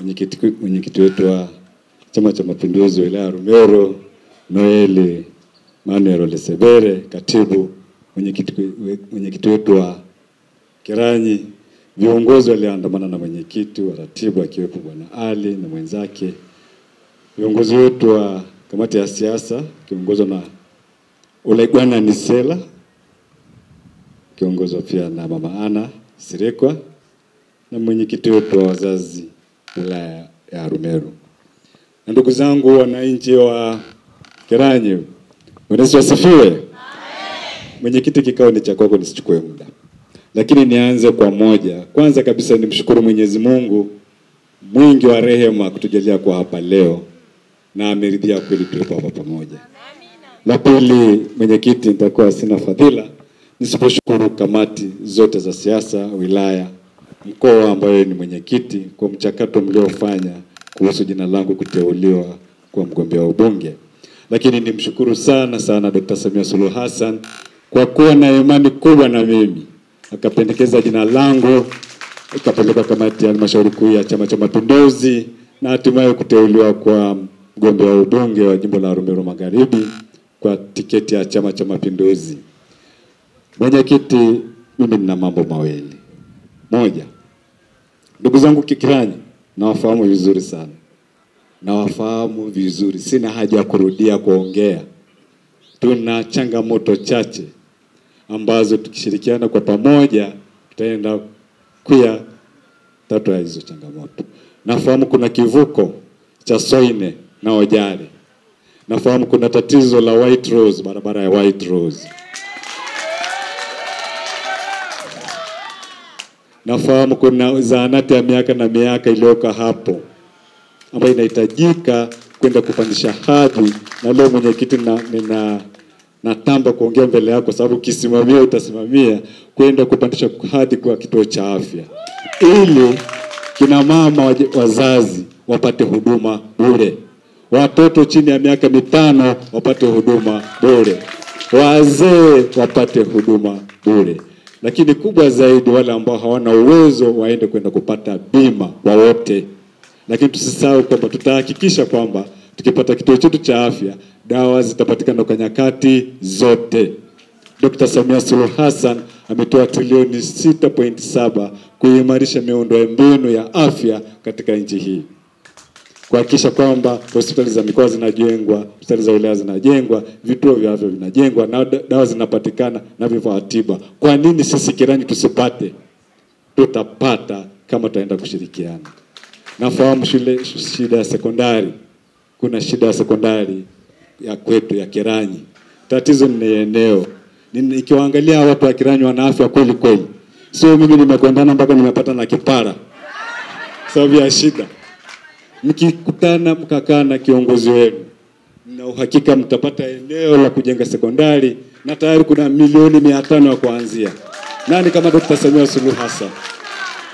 mwenyekiti wetu wa Chama cha Mapinduzi wilaya ya Rumero, Noeli Manuel Lesebere, katibu, mwenyekiti wetu wa Keranyi, viongozi walioandamana na mwenyekiti wa ratibu akiwepo Bwana Ali na mwenzake, viongozi wetu wa kamati ya siasa kiongozwa na Olaigwana Nisela, kiongozwa pia na Mama Ana Sirekwa, na mwenyekiti wetu wa wazazi wilaya ya Rumero. Na ndugu zangu wananchi wa Keranyi, Yesu asifiwe. Mwenyekiti, kikao ni cha kwako, nisichukue muda. Lakini nianze kwa moja. Kwanza kabisa nimshukuru Mwenyezi Mungu mwingi wa rehema kutujalia kwa hapa leo na ameridhia kweli tuwepo hapa pamoja. La pili, mwenyekiti, nitakuwa sina fadhila nisiposhukuru kamati zote za siasa wilaya, mkoa ambayo ni mwenyekiti kwa mchakato mliofanya kuhusu jina langu kuteuliwa kwa mgombea wa ubunge. Lakini nimshukuru sana Dr. Samia Suluhu Hassan kwa kuwa na imani kubwa na mimi, akapendekeza jina langu, ikapeleka kamati ya halmashauri kuu ya Chama cha Mapinduzi na hatimaye kuteuliwa kwa mgombea wa ubunge wa jimbo la Rumero Magharibi kwa tiketi ya Chama cha Mapinduzi. Mwenyekiti, mimi nina mambo mawili. Moja, ndugu zangu Keranyi, nawafahamu vizuri sana. Nawafahamu vizuri, sina haja ya kurudia kuongea. Tuna changamoto chache ambazo tukishirikiana kwa pamoja tutaenda kuya tatua hizo changamoto. Nafahamu kuna kivuko cha Soine na Ojare. Nafahamu kuna tatizo la White Rose, barabara ya White Rose. Nafahamu kuna zahanati ya miaka na miaka iliyoko hapo ambayo inahitajika kwenda kupandisha hadhi, na leo mwenyekiti natamba kuongea mbele yako sababu kisimamia utasimamia kwenda kupandisha hadhi kwa kituo cha afya ili kina mama wazazi wapate huduma bure, watoto chini ya miaka 5 wapate huduma bure, wazee wapate huduma bure. Lakini kubwa zaidi, wale ambao hawana uwezo waende kwenda kupata bima wa wote. Lakini tusisahau kwamba tutahakikisha kwamba tukipata kituo chetu cha afya dawa zitapatikana kwa nyakati zote. Dr. Samia Suluhu Hassan ametoa trilioni 6.7 kuimarisha miundombinu ya afya katika nchi hii, kuhakikisha kwamba hospitali za mikoa zinajengwa, hospitali za wilaya zinajengwa, vituo vya afya vinajengwa na dawa zinapatikana na vifaa tiba. Kwa nini sisi Keranyi tusipate? Tutapata kama tutaenda kushirikiana. Nafahamu shida ya sekondari. Kuna shida ya sekondari ya kwetu ya Keranyi. Tatizo ni eneo. Nikiwaangalia watu wa Keranyi wana afya kweli kweli. Sio mimi nimekwendana mpaka nimepata na kipara sababu ya shida. Mkikutana mkakaa na kiongozi wenu, na uhakika mtapata eneo la kujenga sekondari, na tayari kuna milioni 500 ya kuanzia. Nani kama Dr. Samia Suluhu Hassan?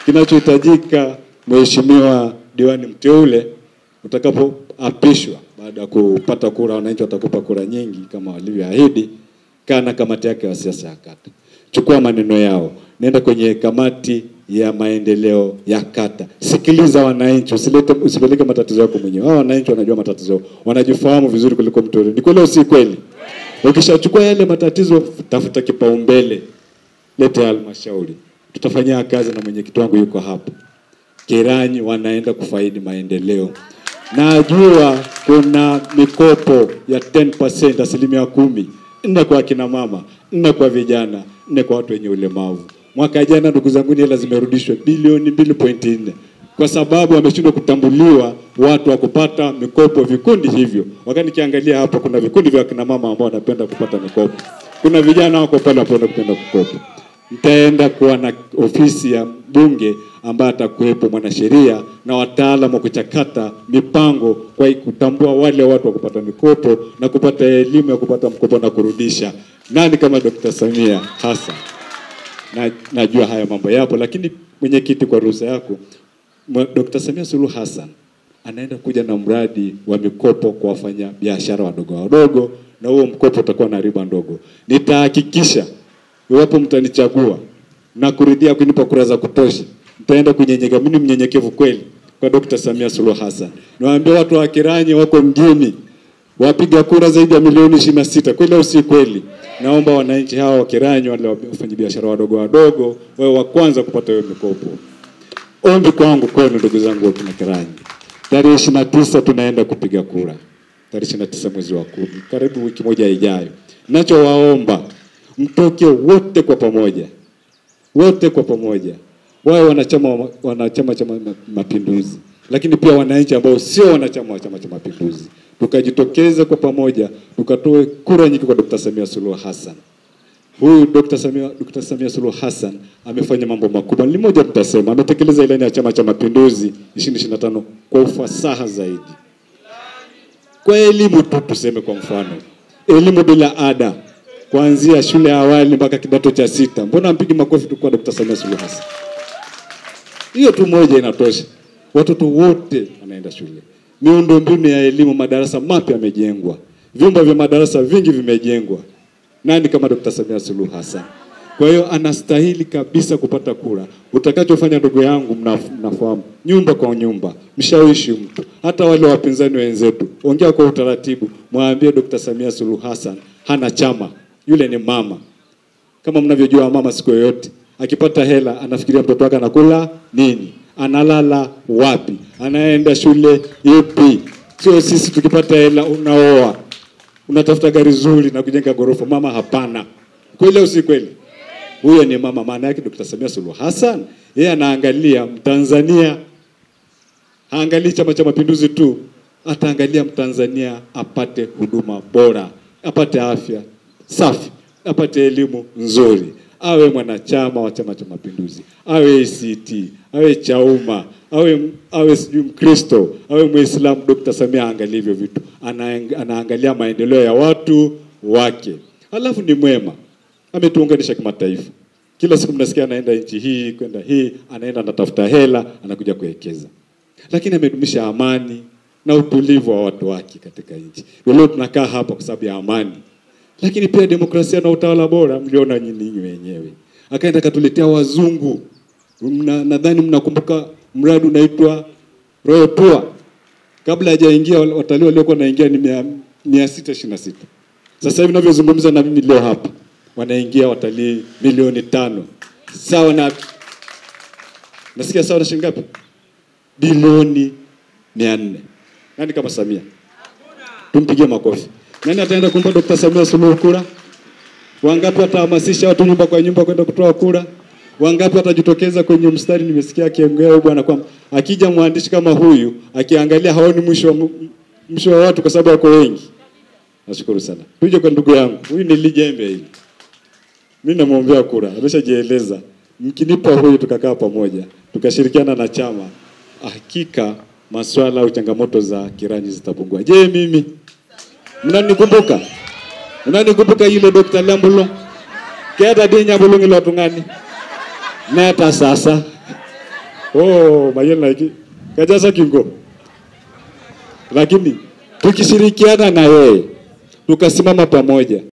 Kinachohitajika, mheshimiwa diwani mteule, utakapoapishwa baada ya kupata kura, wananchi watakupa kura nyingi kama walivyoahidi, kana kamati yake ya siasa ya kata. Chukua maneno yao, nenda kwenye kamati ya maendeleo ya kata. Sikiliza wananchi, usipeleke matatizo yako mwenyewe. Hao wananchi wanajua matatizo yao, wanajifahamu vizuri kuliko mteule. Ni kweli au si kweli? Ukishachukua yale matatizo, tafuta kipaumbele, lete halmashauri. Tutafanyia kazi na mwenyekiti wangu yuko hapa. Keranyi wanaenda kufaidi maendeleo. Najua kuna mikopo ya 10%, asilimia 10. 4 kwa kina mama, 4 kwa vijana, 4 kwa watu wenye ulemavu. Mwaka jana ndugu zangu hela zimerudishwa bilioni 2.4 kwa sababu wameshindwa kutambuliwa watu wa kupata mikopo vikundi hivyo. Wakati nikiangalia hapa kuna vikundi vya kina mama ambao wanapenda kupata mikopo. Kuna vijana wako pale wanapenda kukopa. Nitaenda kuwa na ofisi ya bunge ambayo atakuwepo mwanasheria na wataalamu wa kuchakata mipango kwa kutambua wale watu wa kupata mikopo na kupata elimu ya kupata mkopo na kurudisha. Nani kama Dr. Samia Hassan? Najua haya mambo yapo, lakini mwenyekiti, kwa ruhusa yako, Dr. Samia Suluhu Hassan anaenda kuja na mradi wa mikopo kwa wafanya biashara wadogo, na huo mkopo utakuwa na riba ndogo. Nitahakikisha iwapo mtanichagua na kuridhia kunipa kura za kutosha, nitaenda kunyenyekea. Mimi mnyenyekevu kweli. kwa Dr. Samia Suluhu Hassan. Niwaambie watu wa Kiranyi wako mjini, wapiga kura zaidi ya milioni 26. Kweli au si kweli? Naomba wananchi hawa wa Kiranyi, wale wafanyabiashara wadogo wadogo, wao wa kwanza kupata hiyo mikopo. Ombi kwangu kwenu ndugu zangu wa Kiranyi, tarehe 29 tunaenda kupiga kura. Tarehe 29 mwezi wa 10, karibu wiki moja ijayo. Ninachowaomba, mtoke wote kwa pamoja. Wote kwa pamoja. Wao wanachama cha Mapinduzi, lakini pia wananchi ambao sio wanachama wa Chama cha Mapinduzi. Tukajitokeze kwa pamoja, tukatoe kura nyingi kwa Dr. Samia Suluhu Hassan. Huyu Dr. Samia Suluhu Hassan amefanya mambo makubwa. Ni moja tutasema, ametekeleza ilani ya Chama cha Mapinduzi 2025 kwa ufasaha zaidi. Kwa elimu tu tuseme kwa mfano, elimu bila ada kuanzia shule ya awali mpaka kidato cha 6. Mbona mpigi makofi tu kwa Dr. Samia Suluhu Hassan? Hiyo tu moja inatosha. Watoto wote wanaenda shule. Miundombinu ya elimu, madarasa mapya yamejengwa. Vyumba vya madarasa vingi vimejengwa. Nani kama Dr. Samia Suluhu Hassan? Kwa hiyo anastahili kabisa kupata kura. Utakachofanya ndugu yangu mnafahamu. Nyumba kwa nyumba, mshawishi mtu. Hata wale wapinzani wenzetu, ongea kwa utaratibu, mwambie Dr. Samia Suluhu Hassan hana chama. Yule ni mama. Kama mnavyojua mama siku yoyote akipata hela anafikiria mtoto wake anakula nini, analala wapi, anaenda shule ipi. Sio sisi tukipata hela unaoa, unatafuta gari zuri na kujenga gorofa. Mama hapana. Kweli au si kweli? Huyo ni mama. Maana yake Dr. Samia Suluhu Hassan yeye anaangalia Mtanzania, haangalii Chama cha Mapinduzi tu, ataangalia Mtanzania apate huduma bora, apate afya safi, apate elimu nzuri, awe mwanachama wa Chama cha Mapinduzi, awe ACT, awe Chauma, awe sijui Mkristo, awe Muislamu. Dr. Samia angalia hivyo vitu, anaangalia maendeleo ya watu wake. Alafu ni mwema, ametuunganisha kimataifa. Kila siku mnasikia anaenda nchi hii kwenda hii, anaenda anatafuta hela, anakuja kuwekeza. Lakini amedumisha amani na utulivu wa watu wake katika nchi. Leo tunakaa hapa kwa sababu ya amani. Lakini pia demokrasia na utawala bora, mliona nyinyi wenyewe. Akaenda katuletea wazungu. Nadhani mnakumbuka mradi unaitwa Royal Tour. Kabla hajaingia watalii waliokuwa wanaingia ni 626. Sasa hivi ninavyozungumza na mimi leo hapa, wanaingia watalii milioni 5. Sawa na nasikia sawa na shilingi ngapi? Bilioni 400. Nani kama Samia? Tumpigie makofi. Nani ataenda kumpa Dr. Samia Suluhu kura? Wangapi watahamasisha watu nyumba kwa nyumba kwenda kutoa kura? Wangapi watajitokeza kwenye mstari? Nimesikia akiongea huyu bwana kwamba akija mwandishi kama huyu akiangalia haoni mwisho wa watu kwa sababu wako wengi. Nashukuru sana. Tuje kwa ndugu yangu. Huyu ni lijembe hili. Mimi namuombea kura. Ameshajieleza. Mkinipa huyu tukakaa pamoja, tukashirikiana na chama, hakika masuala au changamoto za Kiranyi zitapungua. Je, mimi mnanikumbuka? Mnanikumbuka yule Dr. Lambulo? Keda dinya bulungi lo tungani. Neta sasa. Mayena hiki. Kajaza kingo. Lakini tukishirikiana na yeye, tukasimama pamoja,